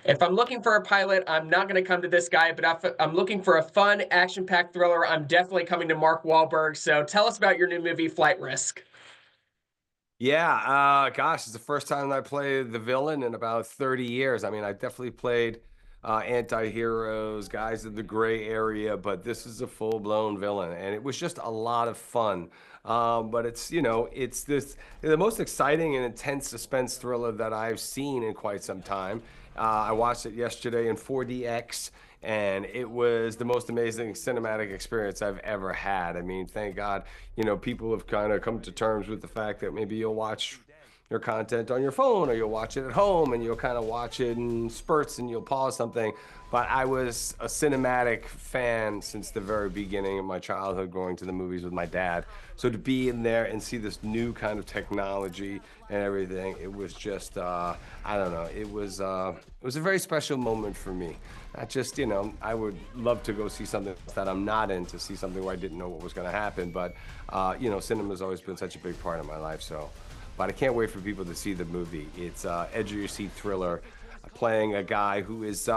if I'm looking for a pilot, I'm not going to come to this guy, but if I'm looking for a fun, action-packed thriller, I'm definitely coming to Mark Wahlberg. So tell us about your new movie, Flight Risk. Yeah, gosh, it's the first time I played the villain in about 30 years. I mean, I definitely played anti-heroes, guys in the gray area, but this is a full-blown villain, and it was just a lot of fun. But it's the most exciting and intense suspense thriller that I've seen in quite some time. I watched it yesterday in 4DX, and it was the most amazing cinematic experience I've ever had. I mean, thank God, people have kind of come to terms with the fact that maybe you'll watch your content on your phone or you'll watch it at home and you'll kind of watch it in spurts and you'll pause something. But I was a cinematic fan since the very beginning of my childhood, going to the movies with my dad. So to be in there and see this new kind of technology and everything, it was just, I don't know, it was a very special moment for me. Not just, I would love to go see something that I'm not in, to see something where I didn't know what was going to happen. But, cinema's always been such a big part of my life. So, but I can't wait for people to see the movie. It's edge of your seat thriller, playing a guy who is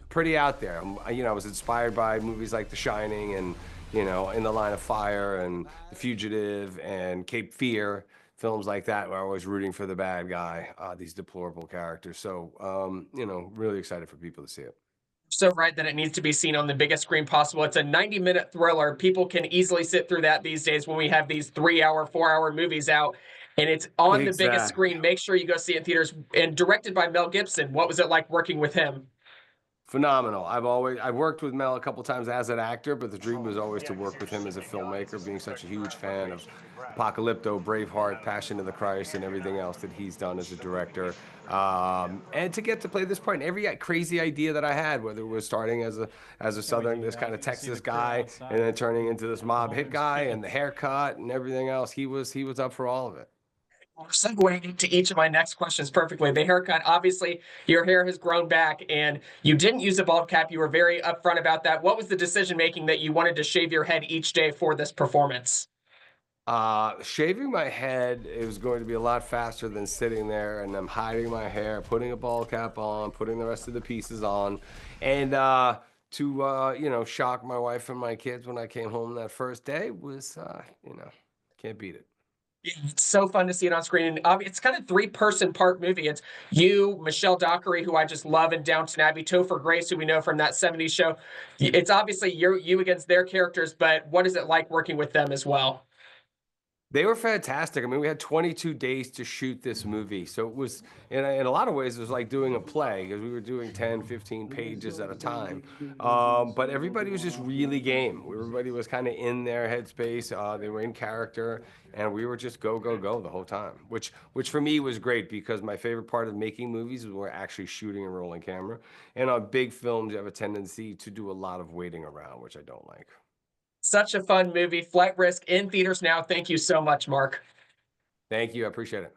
pretty out there. I was inspired by movies like The Shining and, In the Line of Fire and The Fugitive and Cape Fear, films like that where I was rooting for the bad guy, these deplorable characters. So, really excited for people to see it. So right that it needs to be seen on the biggest screen possible. It's a 90-minute thriller. People can easily sit through that these days when we have these 3-hour, 4-hour movies out, and it's on the biggest screen. Exactly. Make sure you go see it in theaters. And directed by Mel Gibson. What was it like working with him? Phenomenal. I've worked with Mel a couple times as an actor, but the dream was always to work with him as a filmmaker, being such a huge fan of Apocalypto, Braveheart, Passion of the Christ, and everything else that he's done as a director. And to get to play this part, and every crazy idea that I had, whether it was starting as a Southern, this kind of Texas guy, and then turning into this mob hit guy, and the haircut and everything else, he was up for all of it. We're segueing into each of my next questions perfectly. The haircut, obviously, your hair has grown back, and you didn't use a bald cap. You were very upfront about that. What was the decision making that you wanted to shave your head each day for this performance? Shaving my head, it was going to be a lot faster than sitting there and I'm hiding my hair, putting a bald cap on, putting the rest of the pieces on, and to shock my wife and my kids when I came home that first day was, can't beat it. It's so fun to see it on screen. And it's kind of three-person part movie. It's you, Michelle Dockery, who I just love in Downton Abbey, Topher Grace, who we know from that '70s show. It's obviously you against their characters, but what is it like working with them as well? They were fantastic. I mean, we had 22 days to shoot this movie. So it was, in a lot of ways, it was like doing a play because we were doing 10, 15 pages at a time. But everybody was just really game. Everybody was kind of in their headspace. They were in character, and we were just go, go, go the whole time, which for me was great because my favorite part of making movies is when we're actually shooting and rolling camera. And on big films, you have a tendency to do a lot of waiting around, which I don't like. Such a fun movie. Flight Risk in theaters now. Thank you so much, Mark. Thank you. I appreciate it.